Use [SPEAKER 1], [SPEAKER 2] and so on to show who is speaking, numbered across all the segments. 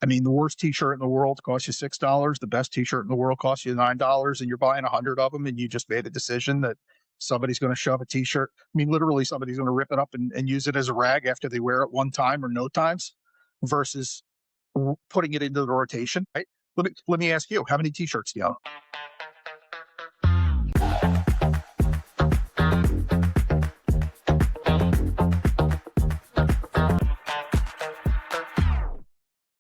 [SPEAKER 1] I mean, the worst t-shirt in the world costs you $6. The best t-shirt in the world costs you $9, and you're buying 100 of them, and you just made a decision that somebody's going to shove a t-shirt. I mean, literally somebody's going to rip it up and use it as a rag after they wear it one time or no times versus putting it into the rotation, right? Let me ask you, how many t-shirts do you own?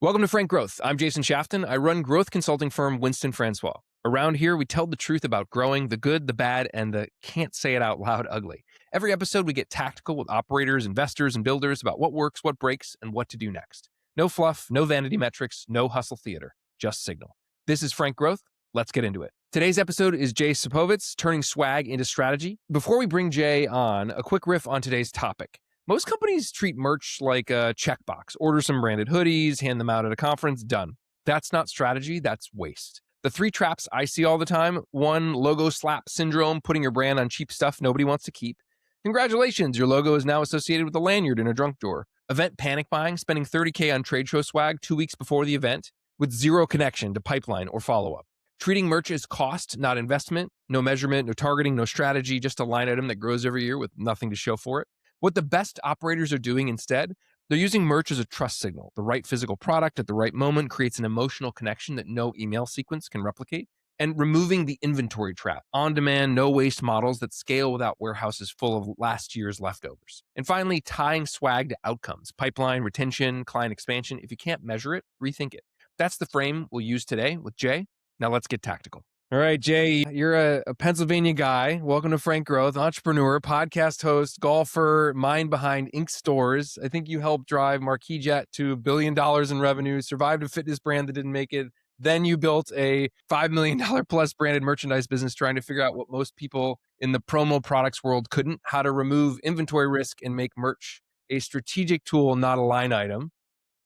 [SPEAKER 2] Welcome to Frank Growth. I'm Jason Shafton. I run growth consulting firm Winston Francois. Around here, we tell the truth about growing, the good, the bad, and the can't say it out loud ugly. Every episode, we get tactical with operators, investors, and builders about what works, what breaks, and what to do next. No fluff, no vanity metrics, no hustle theater, just signal. This is Frank Growth. Let's get into it. Today's episode is Jay Sapovits, turning swag into strategy. Before we bring Jay on, a quick riff on today's topic. Most companies treat merch like a checkbox. Order some branded hoodies, hand them out at a conference, done. That's not strategy, that's waste. The three traps I see all the time: 1, logo slap syndrome, putting your brand on cheap stuff nobody wants to keep. Congratulations, your logo is now associated with a lanyard in a drunk drawer. Event panic buying, spending $30K on trade show swag 2 weeks before the event with zero connection to pipeline or follow-up. Treating merch as cost, not investment. No measurement, no targeting, no strategy, just a line item that grows every year with nothing to show for it. What the best operators are doing instead, they're using merch as a trust signal. The right physical product at the right moment creates an emotional connection that no email sequence can replicate. And removing the inventory trap, on-demand, no-waste models that scale without warehouses full of last year's leftovers. And finally, tying swag to outcomes, pipeline, retention, client expansion. If you can't measure it, rethink it. That's the frame we'll use today with Jay. Now let's get tactical. All right, Jay, you're a Pennsylvania guy. Welcome to Frank Growth, entrepreneur, podcast host, golfer, mind behind Ink Stores. I think you helped drive Marquis Jet to $1 billion in revenue, survived a fitness brand that didn't make it. Then you built a $5 million plus branded merchandise business trying to figure out what most people in the promo products world couldn't, how to remove inventory risk and make merch a strategic tool, not a line item.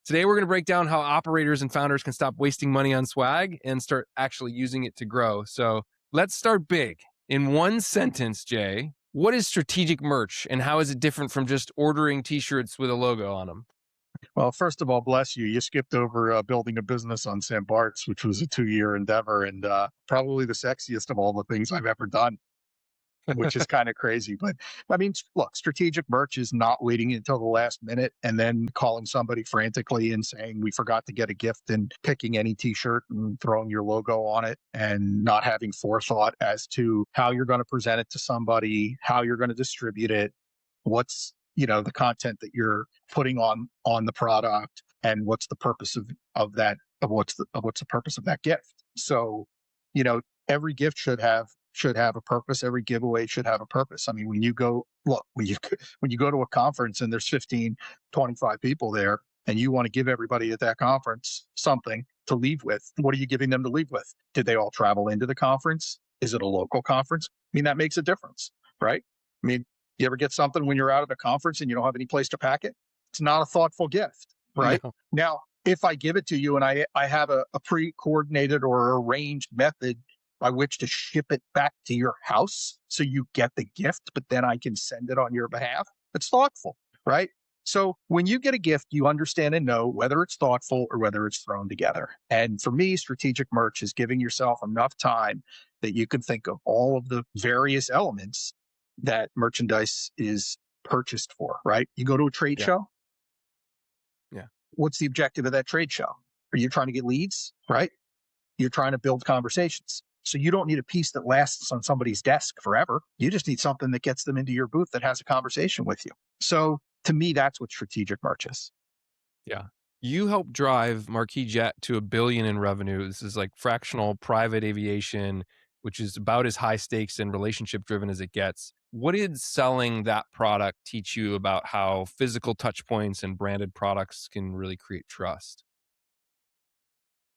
[SPEAKER 2] Today, we're going to break down how operators and founders can stop wasting money on swag and start actually using it to grow. So let's start big. In one sentence, Jay, what is strategic merch and how is it different from just ordering t-shirts with a logo on them?
[SPEAKER 1] Well, first of all, bless you. You skipped over building a business on St. Bart's, which was a 2-year endeavor and probably the sexiest of all the things I've ever done, which is kind of crazy. But I mean, look, strategic merch is not waiting until the last minute and then calling somebody frantically and saying, we forgot to get a gift, and picking any t-shirt and throwing your logo on it and not having forethought as to how you're going to present it to somebody, how you're going to distribute it, what's, the content that you're putting on the product, and what's the purpose of that, what's the purpose of that gift. So, every gift should have a purpose. Every giveaway should have a purpose. I mean, when you go to a conference and there's 15, 25 people there, and you want to give everybody at that conference something to leave with, what are you giving them to leave with? Did they all travel into the conference? Is it a local conference? I mean, that makes a difference, right? I mean, you ever get something when you're out at a conference and you don't have any place to pack it? It's not a thoughtful gift, right? No. Now, if I give it to you and I have a pre-coordinated or arranged method by which to ship it back to your house so you get the gift, but then I can send it on your behalf, it's thoughtful, right? So when you get a gift, you understand and know whether it's thoughtful or whether it's thrown together. And for me, strategic merch is giving yourself enough time that you can think of all of the various elements that merchandise is purchased for, right? You go to a trade show.
[SPEAKER 2] Yeah.
[SPEAKER 1] What's the objective of that trade show? Are you trying to get leads, right? You're trying to build conversations. So you don't need a piece that lasts on somebody's desk forever. You just need something that gets them into your booth that has a conversation with you. So to me, that's what strategic merch is.
[SPEAKER 2] Yeah. You helped drive Marquis Jet to $1 billion in revenue. This is like fractional private aviation, which is about as high stakes and relationship driven as it gets. What did selling that product teach you about how physical touch points and branded products can really create trust?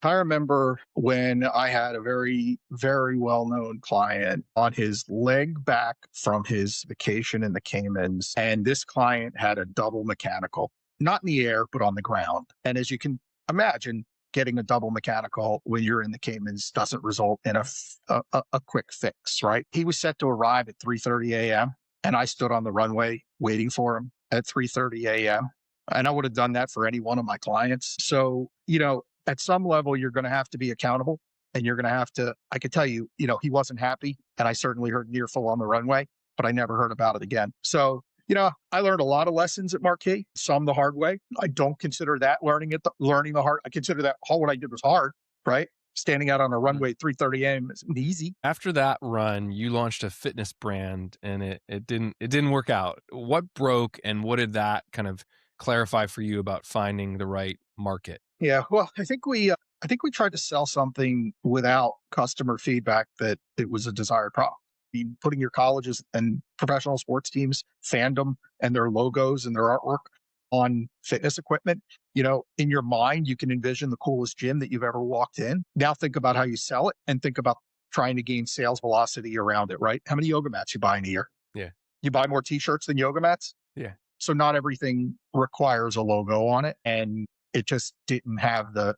[SPEAKER 1] I remember when I had a very, very well-known client on his leg back from his vacation in the Caymans, and this client had a double mechanical, not in the air, but on the ground. And as you can imagine, getting a double mechanical when you're in the Caymans doesn't result in a quick fix, right? He was set to arrive at 3:30 a.m., and I stood on the runway waiting for him at 3:30 a.m. And I would have done that for any one of my clients. So, at some level, you're going to have to be accountable and you're going to have to, I could tell you, he wasn't happy. And I certainly heard near full on the runway, but I never heard about it again. So, I learned a lot of lessons at Marquee, some the hard way. I don't consider that learning the hard. I consider that all what I did was hard, right? Standing out on a runway at 3:30 a.m. isn't easy.
[SPEAKER 2] After that run, you launched a fitness brand and it didn't work out. What broke and what did that kind of clarify for you about finding the right market?
[SPEAKER 1] Yeah, well, I think we tried to sell something without customer feedback that it was a desired product. I mean, putting your colleges and professional sports teams fandom and their logos and their artwork on fitness equipment, in your mind, you can envision the coolest gym that you've ever walked in. Now think about how you sell it and think about trying to gain sales velocity around it, right? How many yoga mats you buy in a year?
[SPEAKER 2] Yeah.
[SPEAKER 1] You buy more t-shirts than yoga mats?
[SPEAKER 2] Yeah.
[SPEAKER 1] So not everything requires a logo on it. And it just didn't have the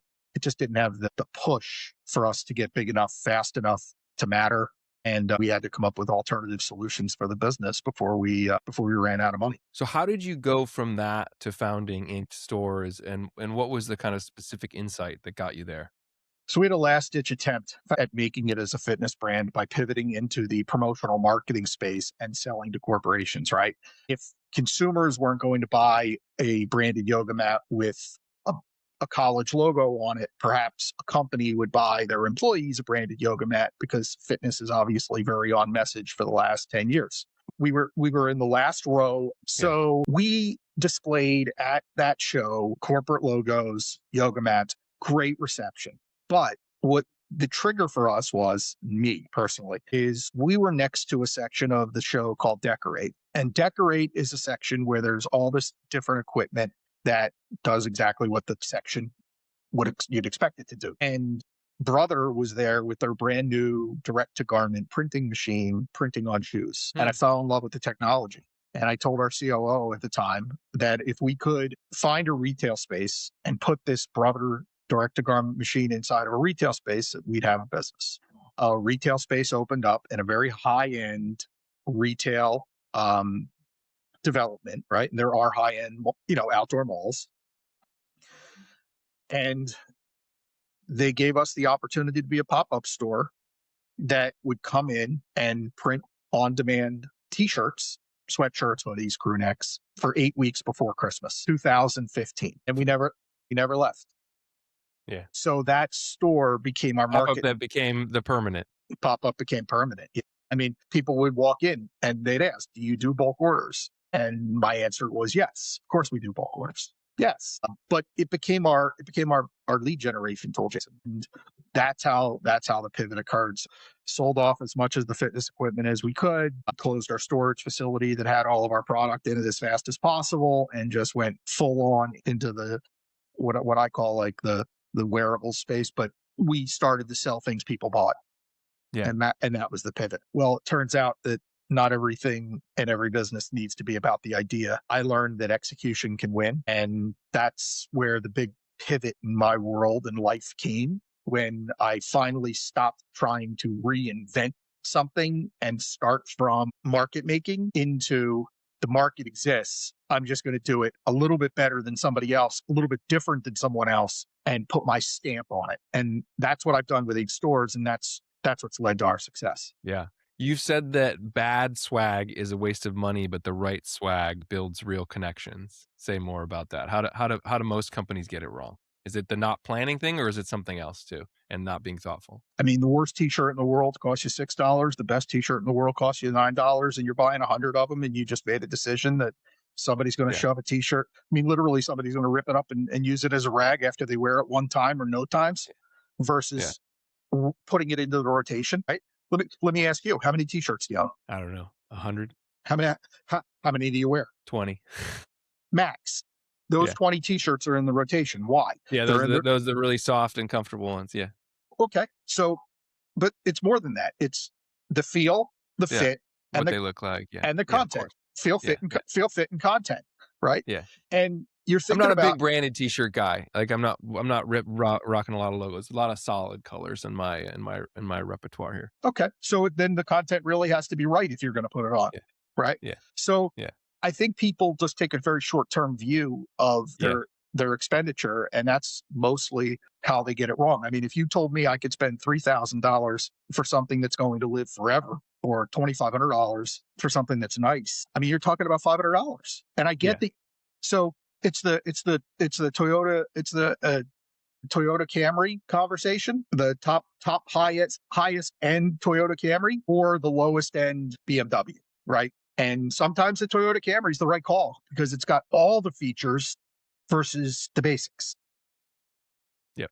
[SPEAKER 1] push for us to get big enough, fast enough to matter. And we had to come up with alternative solutions for the business before we ran out of money.
[SPEAKER 2] So how did you go from that to founding Inked Stores, and what was the kind of specific insight that got you there?
[SPEAKER 1] So we had a last ditch attempt at making it as a fitness brand by pivoting into the promotional marketing space and selling to corporations, right? If consumers weren't going to buy a branded yoga mat with a college logo on it, perhaps a company would buy their employees a branded yoga mat because fitness is obviously very on message for the last 10 years. We were in the last row. So we displayed at that show corporate logos, yoga mats, great reception. But what the trigger for us was, me personally, is we were next to a section of the show called Decorate. And Decorate is a section where there's all this different equipment that does exactly what the section you'd expect it to do. And Brother was there with their brand new direct to garment printing machine, printing on shoes. And I fell in love with the technology. And I told our COO at the time that if we could find a retail space and put this Brother direct to garment machine inside of a retail space, we'd have a business. A retail space opened up in a very high end retail development, right? And there are high end, outdoor malls. And they gave us the opportunity to be a pop-up store that would come in and print on-demand t-shirts, sweatshirts, hoodies, crew necks for 8 weeks before Christmas, 2015. And we never left.
[SPEAKER 2] Yeah.
[SPEAKER 1] So that store became our market.
[SPEAKER 2] Pop-up that became the permanent.
[SPEAKER 1] Pop-up became permanent. I mean, people would walk in and they'd ask, do you do bulk orders? And my answer was yes. Of course we do bulk orders. Yes. But it became our lead generation tool, Jason. And that's how the pivot occurred. Sold off as much of the fitness equipment as we could, closed our storage facility that had all of our product in it as fast as possible, and just went full on into the what I call like the wearable space. But we started to sell things people bought.
[SPEAKER 2] Yeah.
[SPEAKER 1] And that was the pivot. Well, it turns out that not everything in every business needs to be about the idea. I learned that execution can win. And that's where the big pivot in my world and life came, when I finally stopped trying to reinvent something and start from market making into the market exists. I'm just going to do it a little bit better than somebody else, a little bit different than someone else, and put my stamp on it. And that's what I've done with Inked Stores. And that's what's led to our success.
[SPEAKER 2] Yeah. You've said that bad swag is a waste of money, but the right swag builds real connections. Say more about that. How do most companies get it wrong? Is it the not planning thing, or is it something else too, and not being thoughtful?
[SPEAKER 1] I mean, the worst t-shirt in the world costs you $6. The best t-shirt in the world costs you $9, and you're buying 100 of them, and you just made a decision that somebody's going to shove a t-shirt. I mean, literally somebody's going to rip it up and use it as a rag after they wear it one time or no times, versus putting it into the rotation, right? Let me ask you, how many t-shirts do you own?
[SPEAKER 2] I don't know, 100.
[SPEAKER 1] How many do you wear?
[SPEAKER 2] 20.
[SPEAKER 1] Max. Those 20 t-shirts are in the rotation. Why?
[SPEAKER 2] Yeah, those are the really soft and comfortable ones. Yeah.
[SPEAKER 1] Okay. So, but it's more than that. It's the feel, the fit,
[SPEAKER 2] and what they look like,
[SPEAKER 1] and the content. Feel, fit, and content, right?
[SPEAKER 2] Yeah.
[SPEAKER 1] And you're thinking
[SPEAKER 2] I'm not a big branded t-shirt guy. Like I'm not rocking a lot of logos. A lot of solid colors in my repertoire here.
[SPEAKER 1] Okay. So then the content really has to be right if you're going to put it on, right?
[SPEAKER 2] Yeah.
[SPEAKER 1] So I think people just take a very short-term view of
[SPEAKER 2] Yeah.
[SPEAKER 1] their expenditure, and that's mostly how they get it wrong. I mean, if you told me I could spend $3,000 for something that's going to live forever, or $2,500 for something that's nice, I mean, you're talking about $500. And I
[SPEAKER 2] Yeah.
[SPEAKER 1] get so it's the Toyota Camry conversation, the top highest end Toyota Camry or the lowest end BMW, right? And sometimes the Toyota Camry is the right call because it's got all the features versus the basics.
[SPEAKER 2] Yep.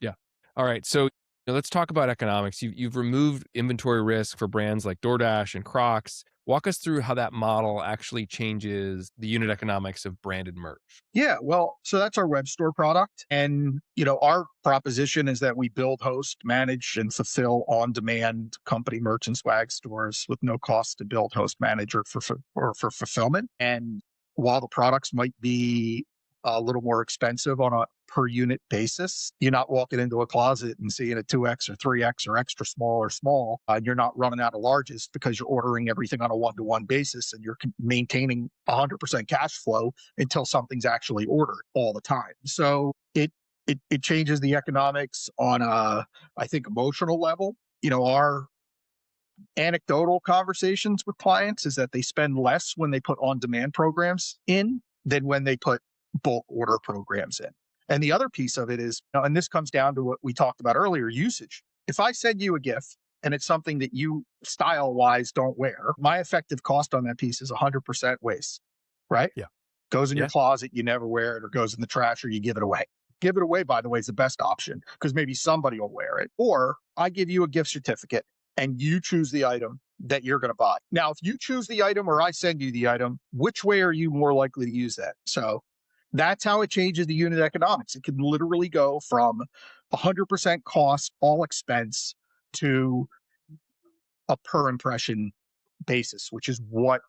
[SPEAKER 2] Yeah. All right. So let's talk about economics. You've removed inventory risk for brands like DoorDash and Crocs. Walk us through how that model actually changes the unit economics of branded merch.
[SPEAKER 1] Yeah, well, so that's our web store product. And, our proposition is that we build, host, manage, and fulfill on-demand company merch and swag stores with no cost to build, host, manage, or for fulfillment. And while the products might be a little more expensive on a per unit basis, you're not walking into a closet and seeing a 2X or 3X or extra small or small. And you're not running out of larges because you're ordering everything on a one-to-one basis and you're maintaining 100% cash flow until something's actually ordered all the time. So it changes the economics on I think, emotional level. Our anecdotal conversations with clients is that they spend less when they put on-demand programs in than when they put bulk order programs in. And the other piece of it is, and this comes down to what we talked about earlier, usage. If I send you a gift and it's something that you style-wise don't wear, my effective cost on that piece is 100% waste, right?
[SPEAKER 2] Yeah.
[SPEAKER 1] Goes in your
[SPEAKER 2] Yeah.
[SPEAKER 1] closet, you never wear it, or goes in the trash, or you give it away. Give it away, by the way, is the best option because maybe somebody will wear it. Or I give you a gift certificate and you choose the item that you're going to buy. Now, if you choose the item or I send you the item, which way are you more likely to use that? So that's how it changes the unit economics. It can literally go from 100% cost, all expense, to a per impression basis, which is what,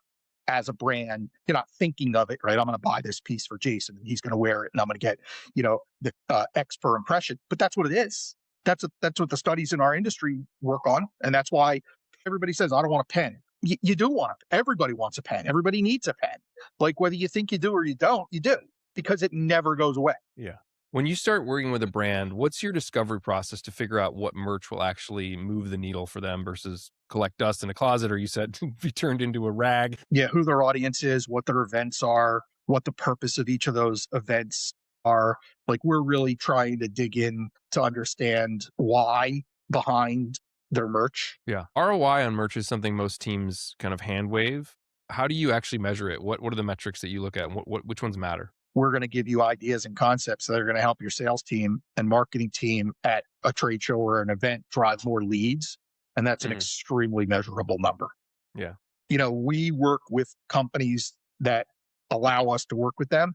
[SPEAKER 1] as a brand, you're not thinking of it, right? I'm going to buy this piece for Jason and he's going to wear it and I'm going to get, the X per impression. But that's what it is. That's what the studies in our industry work on. And that's why everybody says, I don't want a pen. You do want it. Everybody wants a pen. Everybody needs a pen. Like whether you think you do or you don't, you do because it never goes away.
[SPEAKER 2] Yeah. When you start working with a brand, what's your discovery process to figure out what merch will actually move the needle for them versus collect dust in a closet, or you said be turned into a rag?
[SPEAKER 1] Yeah, who their audience is, what their events are, what the purpose of each of those events are. Like we're really trying to dig in to understand why behind their merch.
[SPEAKER 2] Yeah. ROI on merch is something most teams kind of hand wave. How do you actually measure it? What are the metrics that you look at? Which ones matter?
[SPEAKER 1] We're going to give you ideas and concepts that are going to help your sales team and marketing team at a trade show or an event drive more leads. And that's an extremely measurable number.
[SPEAKER 2] Yeah.
[SPEAKER 1] We work with companies that allow us to work with them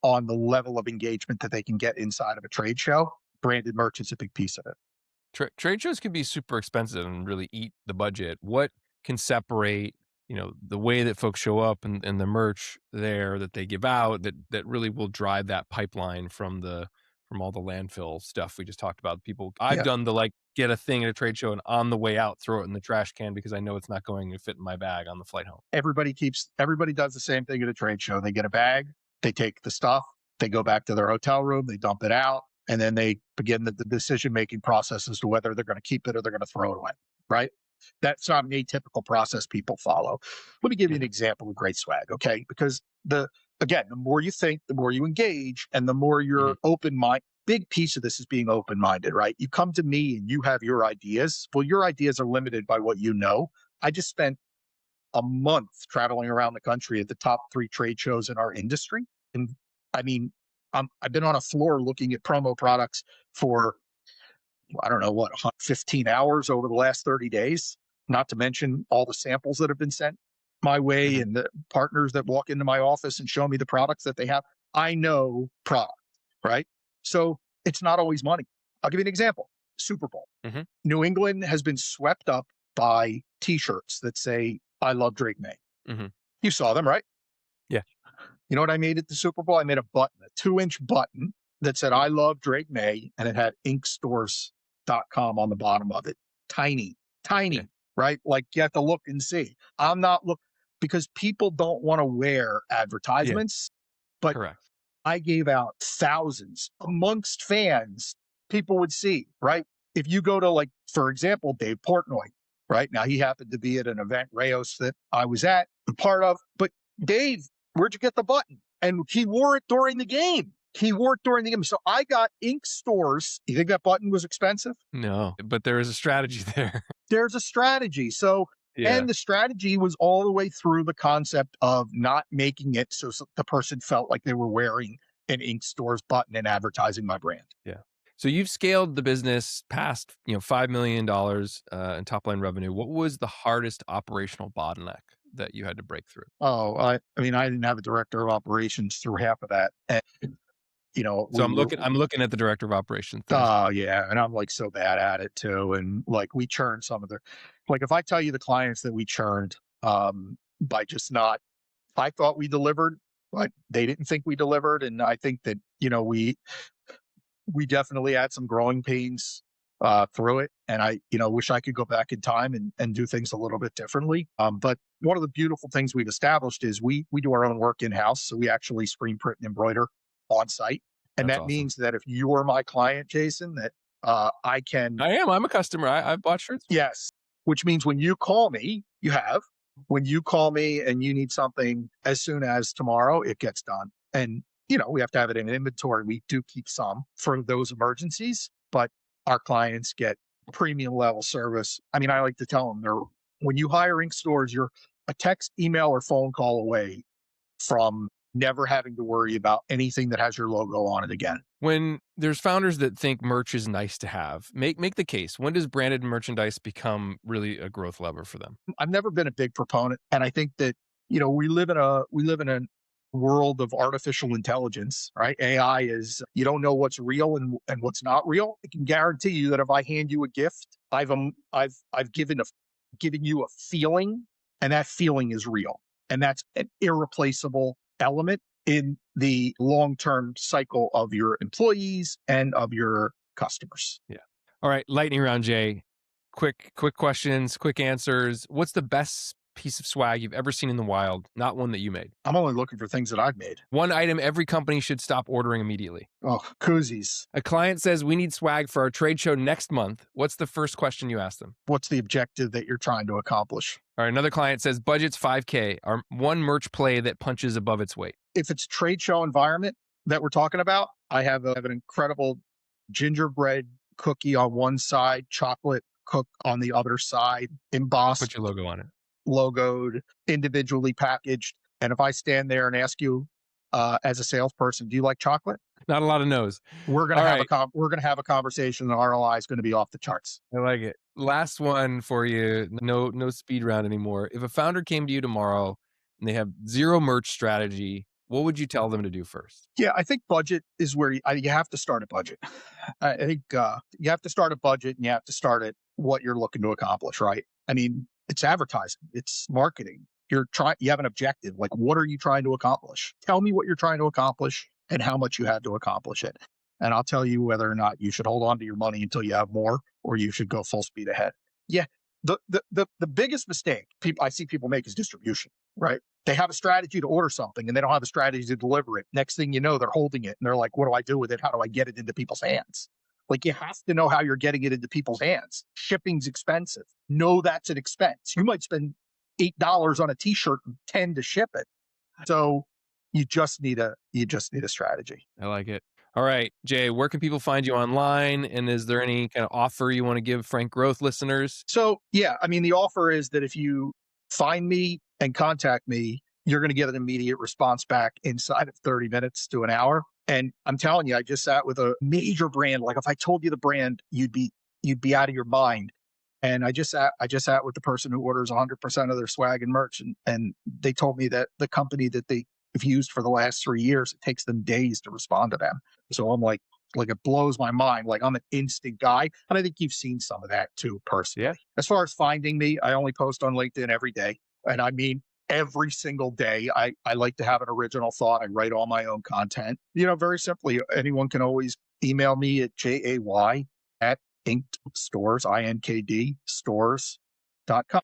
[SPEAKER 1] on the level of engagement that they can get inside of a trade show. Branded merch is a big piece of it.
[SPEAKER 2] Trade shows can be super expensive and really eat the budget. What can separate, the way that folks show up and the merch there that they give out that really will drive that pipeline from all the landfill stuff we just talked about? I've done the get a thing at a trade show and on the way out, throw it in the trash can because I know it's not going to fit in my bag on the flight home.
[SPEAKER 1] Everybody does the same thing at a trade show. They get a bag, they take the stuff, they go back to their hotel room, they dump it out, and then they begin the decision-making process as to whether they're going to keep it or they're going to throw it away, right? That's not an atypical process people follow. Let me give you an example of great swag, okay? Because the more you think, the more you engage, and the more you're open-minded. Big piece of this is being open-minded, right? You come to me and you have your ideas. Well, your ideas are limited by what you know. I just spent a month traveling around the country at the top 3 trade shows in our industry. And I mean, I've been on a floor looking at promo products for, I don't know, 15 hours over the last 30 days, not to mention all the samples that have been sent my way and the partners that walk into my office and show me the products that they have. I know product, right? So it's not always money. I'll give you an example. Super Bowl. New England has been swept up by T-shirts that say, I love Drake May. You saw them, right?
[SPEAKER 2] Yeah.
[SPEAKER 1] You know what I made at the Super Bowl? I made a 2-inch button that said, I love Drake May, and it had inkstores.com on the bottom of it. Tiny, right? Like you have to look and see. because people don't want to wear
[SPEAKER 2] Yeah,
[SPEAKER 1] advertisements. But
[SPEAKER 2] correct.
[SPEAKER 1] I gave out thousands amongst fans. People would see, right? If you go to, like, for example, Dave Portnoy, right? Now, he happened to be at an event, Rayos, that I was at, part of. But Dave, where'd you get the button? And he wore it during the game. He wore it during the game. So I got ink stores. You think that button was expensive?
[SPEAKER 2] No, but there is a strategy there.
[SPEAKER 1] There's a strategy. So,
[SPEAKER 2] Yeah.
[SPEAKER 1] and the strategy was all the way through the concept of not making it so the person felt like they were wearing an ink stores button and advertising my brand.
[SPEAKER 2] Yeah. So you've scaled the business past, $5 million in top line revenue. What was the hardest operational bottleneck that you had to break through?
[SPEAKER 1] Oh, I mean, I didn't have a director of operations through half of that. And,
[SPEAKER 2] So
[SPEAKER 1] we were,
[SPEAKER 2] I'm looking at the director of operations there.
[SPEAKER 1] oh yeah. And I'm like so bad at it too. And like we churned some of the, like if I tell you the clients that we churned, by just not, I thought we delivered, but they didn't think we delivered. And I think that, we definitely had some growing pains through it. And I, wish I could go back in time and do things a little bit differently. But one of the beautiful things we've established is we do our own work in house. So we actually screen print and embroider on site. And
[SPEAKER 2] That's
[SPEAKER 1] that
[SPEAKER 2] awesome.
[SPEAKER 1] means that if you are my client, Jason, that I can.
[SPEAKER 2] I am. I'm a customer. I've bought shirts.
[SPEAKER 1] Yes. Which means when you call me, when you call me and you need something as soon as tomorrow, it gets done. And, we have to have it in inventory. We do keep some for those emergencies, but our clients get premium level service. I mean, I like to tell them when you hire ink stores, you're a text, email, or phone call away from never having to worry about anything that has your logo on it again.
[SPEAKER 2] When there's founders that think merch is nice to have, make the case. When does branded merchandise become really a growth lever for them?
[SPEAKER 1] I've never been a big proponent, and I think that we live in a world of artificial intelligence, right? AI is, you don't know what's real and what's not real. I can guarantee you that if I hand you a gift, I've given you a feeling, and that feeling is real, and that's an irreplaceable element in the long-term cycle of your employees and of your customers.
[SPEAKER 2] Yeah. All right, lightning round, Jay. Quick questions, quick answers. What's the best piece of swag you've ever seen in the wild, not one that you made?
[SPEAKER 1] I'm only looking for things that I've made.
[SPEAKER 2] One item every company should stop ordering immediately.
[SPEAKER 1] Oh, koozies.
[SPEAKER 2] A client says we need swag for our trade show next month. What's the first question you ask them?
[SPEAKER 1] What's the objective that you're trying to accomplish?
[SPEAKER 2] All right, another client says budget's $5K. Our one merch play that punches above its weight.
[SPEAKER 1] If it's trade show environment that we're talking about, I have an incredible gingerbread cookie on one side, chocolate cook on the other side, embossed,
[SPEAKER 2] Put your logo on it.
[SPEAKER 1] logoed, individually packaged. And if I stand there and ask you as a salesperson, do you like chocolate?
[SPEAKER 2] Not a lot of no's.
[SPEAKER 1] We're gonna have a conversation. The ROI is going to be off the charts.
[SPEAKER 2] I like it. Last one for you. No speed round anymore. If a founder came to you tomorrow and they have zero merch strategy, what would you tell them to do first?
[SPEAKER 1] Yeah, I think budget is where you have to start a budget. I think you have to start a budget, and you have to start at what you're looking to accomplish, right? I mean, it's advertising, it's marketing. You have an objective. Like, what are you trying to accomplish? Tell me what you're trying to accomplish and how much you have to accomplish it. And I'll tell you whether or not you should hold on to your money until you have more, or you should go full speed ahead. Yeah. The biggest mistake I see people make is distribution, right? They have a strategy to order something and they don't have a strategy to deliver it. Next thing you know, they're holding it and they're like, what do I do with it? How do I get it into people's hands? Like, you have to know how you're getting it into people's hands. Shipping's expensive. Know that's an expense. You might spend $8 on a t-shirt and 10 to ship it. So you just need a strategy.
[SPEAKER 2] I like it. All right, Jay, where can people find you online? And is there any kind of offer you want to give Frank Growth listeners?
[SPEAKER 1] So, yeah, I mean, the offer is that if you find me and contact me, you're going to get an immediate response back inside of 30 minutes to an hour. And I'm telling you, I just sat with a major brand. Like, if I told you the brand, you'd be out of your mind. And I just sat with the person who orders 100% of their swag and merch. And they told me that the company that they have used for the last 3 years, it takes them days to respond to them. So I'm like it blows my mind. Like, I'm an instant guy. And I think you've seen some of that too, personally.
[SPEAKER 2] Yeah.
[SPEAKER 1] As far as finding me, I only post on LinkedIn every day. And I mean, every single day. I like to have an original thought. I write all my own content. Very simply, anyone can always email me at jay@inked stores, INKD stores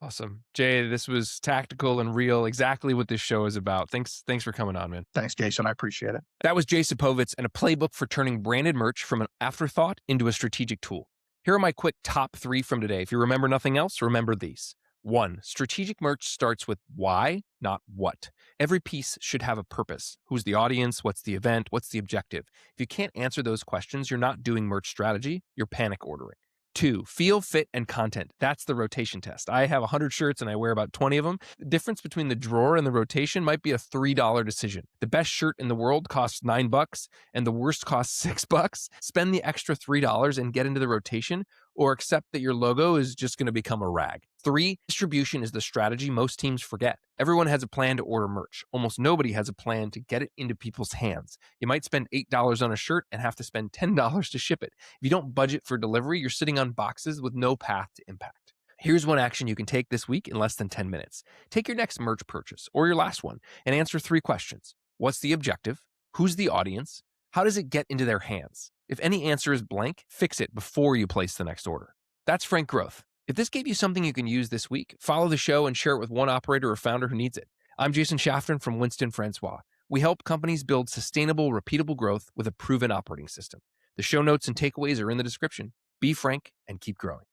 [SPEAKER 2] Awesome. Jay, this was tactical and real, exactly what this show is about. Thanks for coming on, man.
[SPEAKER 1] Thanks, Jason. I appreciate it.
[SPEAKER 2] That was Jay Sapovits and a playbook for turning branded merch from an afterthought into a strategic tool. Here are my quick top 3 from today. If you remember nothing else, remember these. 1. Strategic merch starts with why, not what. Every piece should have a purpose. Who's the audience? What's the event? What's the objective? If you can't answer those questions, you're not doing merch strategy, you're panic ordering. 2, feel, fit, and content. That's the rotation test. I have 100 shirts and I wear about 20 of them. The difference between the drawer and the rotation might be a $3 decision. The best shirt in the world costs $9 and the worst costs $6. Spend the extra $3 and get into the rotation, or accept that your logo is just going to become a rag. 3, distribution is the strategy most teams forget. Everyone has a plan to order merch. Almost nobody has a plan to get it into people's hands. You might spend $8 on a shirt and have to spend $10 to ship it. If you don't budget for delivery, you're sitting on boxes with no path to impact. Here's one action you can take this week in less than 10 minutes. Take your next merch purchase, or your last one, and answer 3 questions. What's the objective? Who's the audience? How does it get into their hands? If any answer is blank, fix it before you place the next order. That's Frank Growth. If this gave you something you can use this week, follow the show and share it with one operator or founder who needs it. I'm Jason Shafton from Winston Francois. We help companies build sustainable, repeatable growth with a proven operating system. The show notes and takeaways are in the description. Be frank and keep growing.